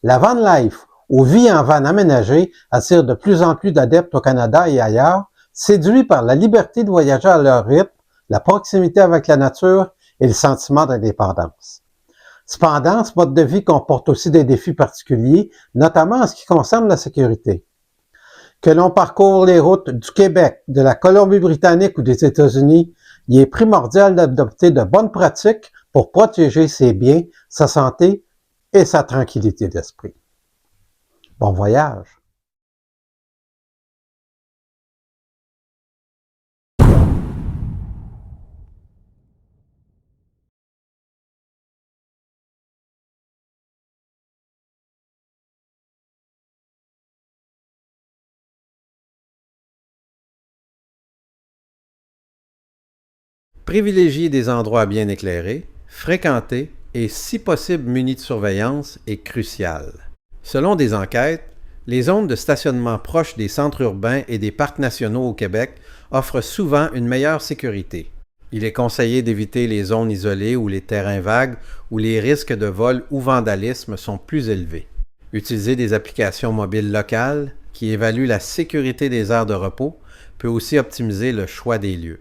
La van life, ou vie en van aménagée, attire de plus en plus d'adeptes au Canada et ailleurs, séduits par la liberté de voyager à leur rythme, la proximité avec la nature et le sentiment d'indépendance. Cependant, ce mode de vie comporte aussi des défis particuliers, notamment en ce qui concerne la sécurité. Que l'on parcourt les routes du Québec, de la Colombie-Britannique ou des États-Unis, il est primordial d'adopter de bonnes pratiques pour protéger ses biens, sa santé et sa tranquillité d'esprit. Bon voyage! Privilégier des endroits bien éclairés, fréquentés et si possible munis de surveillance est crucial. Selon des enquêtes, les zones de stationnement proches des centres urbains et des parcs nationaux au Québec offrent souvent une meilleure sécurité. Il est conseillé d'éviter les zones isolées ou les terrains vagues où les risques de vol ou vandalisme sont plus élevés. Utiliser des applications mobiles locales qui évaluent la sécurité des aires de repos peut aussi optimiser le choix des lieux.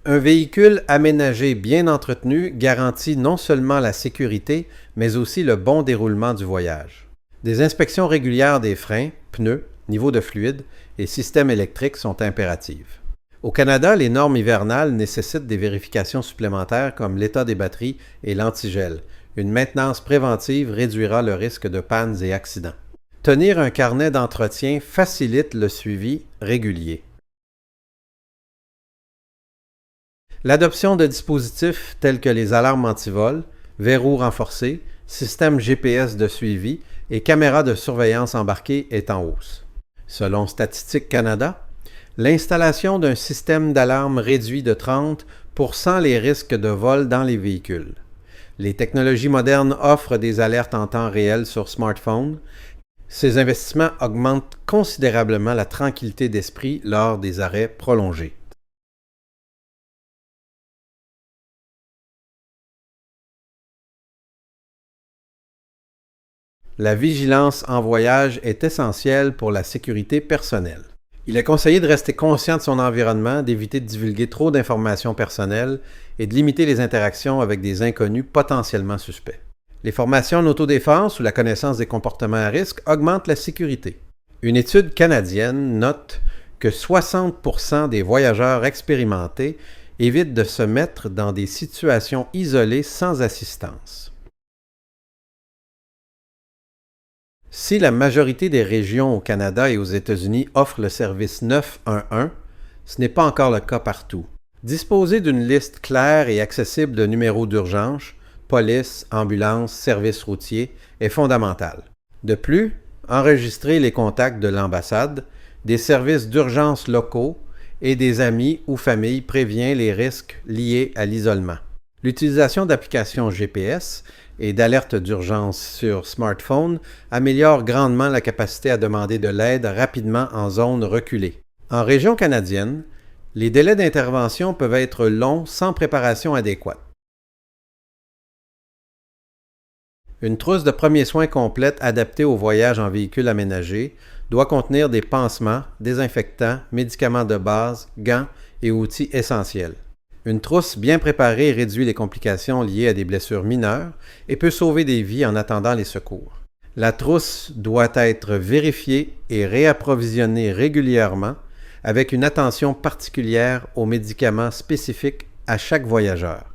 Un véhicule aménagé bien entretenu garantit non seulement la sécurité, mais aussi le bon déroulement du voyage. Des inspections régulières des freins, pneus, niveau de fluide et systèmes électriques sont impératives. Au Canada, les normes hivernales nécessitent des vérifications supplémentaires comme l'état des batteries et l'antigel. Une maintenance préventive réduira le risque de pannes et accidents. Tenir un carnet d'entretien facilite le suivi régulier. L'adoption de dispositifs tels que les alarmes anti-vol, verrous renforcés, systèmes GPS de suivi et caméras de surveillance embarquées est en hausse. Selon Statistique Canada, l'installation d'un système d'alarme réduit de 30% les risques de vol dans les véhicules. Les technologies modernes offrent des alertes en temps réel sur smartphone. Ces investissements augmentent considérablement la tranquillité d'esprit lors des arrêts prolongés. La vigilance en voyage est essentielle pour la sécurité personnelle. Il est conseillé de rester conscient de son environnement, d'éviter de divulguer trop d'informations personnelles et de limiter les interactions avec des inconnus potentiellement suspects. Les formations en autodéfense ou la connaissance des comportements à risque augmentent la sécurité. Une étude canadienne note que 60% des voyageurs expérimentés évitent de se mettre dans des situations isolées sans assistance. Si la majorité des régions au Canada et aux États-Unis offrent le service 911, ce n'est pas encore le cas partout. Disposer d'une liste claire et accessible de numéros d'urgence, police, ambulance, services routiers est fondamental. De plus, enregistrer les contacts de l'ambassade, des services d'urgence locaux et des amis ou familles prévient les risques liés à l'isolement. L'utilisation d'applications GPS et d'alertes d'urgence sur smartphone améliore grandement la capacité à demander de l'aide rapidement en zone reculée. En région canadienne, les délais d'intervention peuvent être longs sans préparation adéquate. Une trousse de premiers soins complète adaptée au voyage en véhicule aménagé doit contenir des pansements, désinfectants, médicaments de base, gants et outils essentiels. Une trousse bien préparée réduit les complications liées à des blessures mineures et peut sauver des vies en attendant les secours. La trousse doit être vérifiée et réapprovisionnée régulièrement avec une attention particulière aux médicaments spécifiques à chaque voyageur.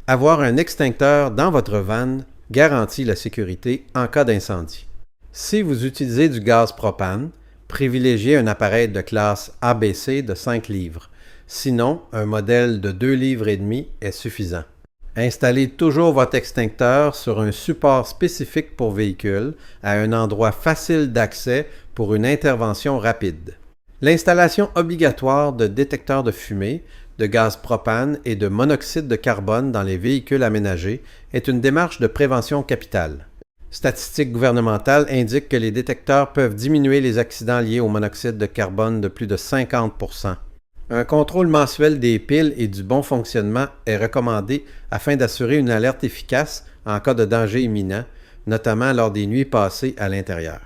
Avoir un extincteur dans votre van garantit la sécurité en cas d'incendie. Si vous utilisez du gaz propane, privilégiez un appareil de classe ABC de 5 livres. Sinon, un modèle de 2 livres et demi est suffisant. Installez toujours votre extincteur sur un support spécifique pour véhicule à un endroit facile d'accès pour une intervention rapide. L'installation obligatoire de détecteurs de fumée, de gaz propane et de monoxyde de carbone dans les véhicules aménagés est une démarche de prévention capitale. Statistiques gouvernementales indiquent que les détecteurs peuvent diminuer les accidents liés au monoxyde de carbone de plus de 50%. Un contrôle mensuel des piles et du bon fonctionnement est recommandé afin d'assurer une alerte efficace en cas de danger imminent, notamment lors des nuits passées à l'intérieur.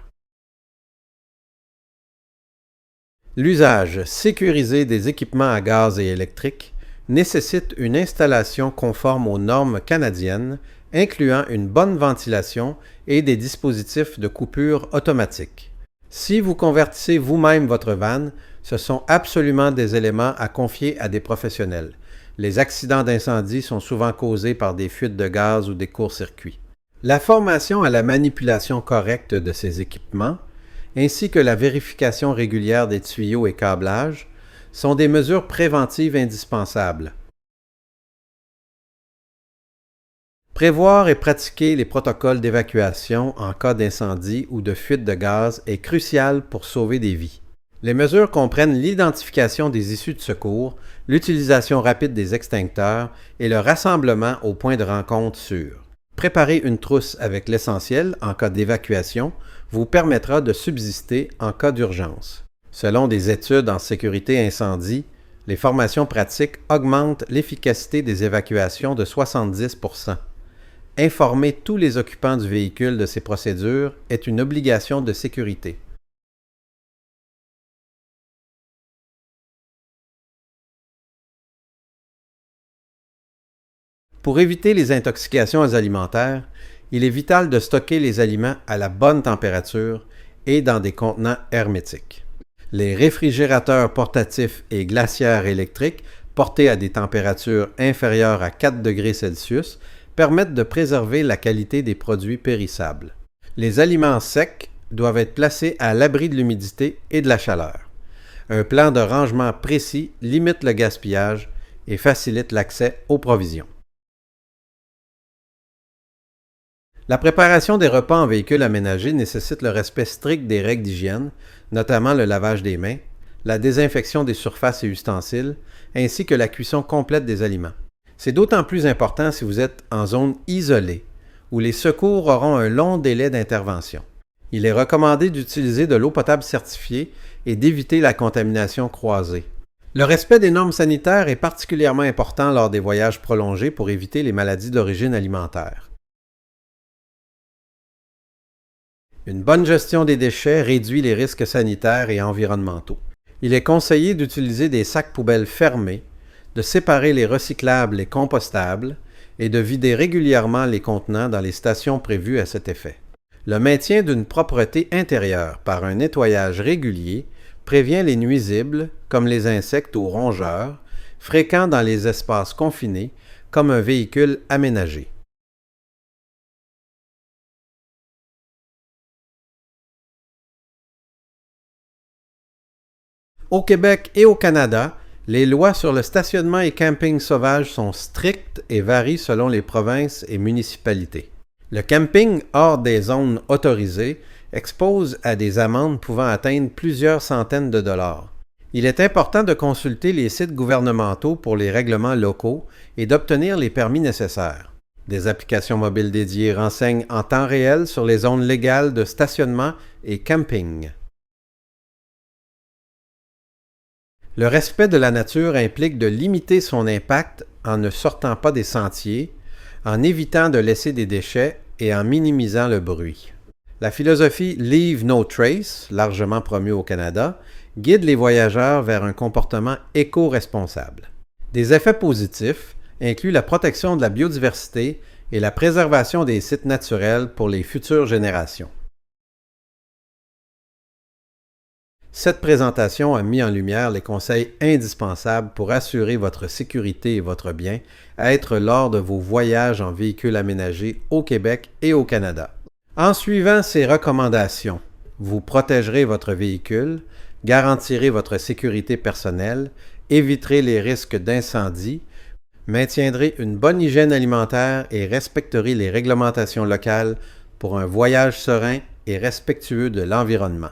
L'usage sécurisé des équipements à gaz et électrique nécessite une installation conforme aux normes canadiennes, incluant une bonne ventilation et des dispositifs de coupure automatique. Si vous convertissez vous-même votre van, ce sont absolument des éléments à confier à des professionnels. Les accidents d'incendie sont souvent causés par des fuites de gaz ou des courts-circuits. La formation à la manipulation correcte de ces équipements, ainsi que la vérification régulière des tuyaux et câblages, sont des mesures préventives indispensables. Prévoir et pratiquer les protocoles d'évacuation en cas d'incendie ou de fuite de gaz est crucial pour sauver des vies. Les mesures comprennent l'identification des issues de secours, l'utilisation rapide des extincteurs et le rassemblement au point de rencontre sûr. Préparer une trousse avec l'essentiel en cas d'évacuation vous permettra de subsister en cas d'urgence. Selon des études en sécurité incendie, les formations pratiques augmentent l'efficacité des évacuations de 70%. Informer tous les occupants du véhicule de ces procédures est une obligation de sécurité. Pour éviter les intoxications alimentaires, il est vital de stocker les aliments à la bonne température et dans des contenants hermétiques. Les réfrigérateurs portatifs et glacières électriques portés à des températures inférieures à 4 degrés Celsius permettent de préserver la qualité des produits périssables. Les aliments secs doivent être placés à l'abri de l'humidité et de la chaleur. Un plan de rangement précis limite le gaspillage et facilite l'accès aux provisions. La préparation des repas en véhicule aménagé nécessite le respect strict des règles d'hygiène, notamment le lavage des mains, la désinfection des surfaces et ustensiles, ainsi que la cuisson complète des aliments. C'est d'autant plus important si vous êtes en zone isolée, où les secours auront un long délai d'intervention. Il est recommandé d'utiliser de l'eau potable certifiée et d'éviter la contamination croisée. Le respect des normes sanitaires est particulièrement important lors des voyages prolongés pour éviter les maladies d'origine alimentaire. Une bonne gestion des déchets réduit les risques sanitaires et environnementaux. Il est conseillé d'utiliser des sacs poubelles fermés, de séparer les recyclables et compostables et de vider régulièrement les contenants dans les stations prévues à cet effet. Le maintien d'une propreté intérieure par un nettoyage régulier prévient les nuisibles, comme les insectes ou rongeurs, fréquents dans les espaces confinés, comme un véhicule aménagé. Au Québec et au Canada, les lois sur le stationnement et camping sauvage sont strictes et varient selon les provinces et municipalités. Le camping hors des zones autorisées expose à des amendes pouvant atteindre plusieurs centaines de dollars. Il est important de consulter les sites gouvernementaux pour les règlements locaux et d'obtenir les permis nécessaires. Des applications mobiles dédiées renseignent en temps réel sur les zones légales de stationnement et camping. Le respect de la nature implique de limiter son impact en ne sortant pas des sentiers, en évitant de laisser des déchets et en minimisant le bruit. La philosophie Leave No Trace, largement promue au Canada, guide les voyageurs vers un comportement éco-responsable. Des effets positifs incluent la protection de la biodiversité et la préservation des sites naturels pour les futures générations. Cette présentation a mis en lumière les conseils indispensables pour assurer votre sécurité et votre bien-être lors de vos voyages en véhicule aménagé au Québec et au Canada. En suivant ces recommandations, vous protégerez votre véhicule, garantirez votre sécurité personnelle, éviterez les risques d'incendie, maintiendrez une bonne hygiène alimentaire et respecterez les réglementations locales pour un voyage serein et respectueux de l'environnement.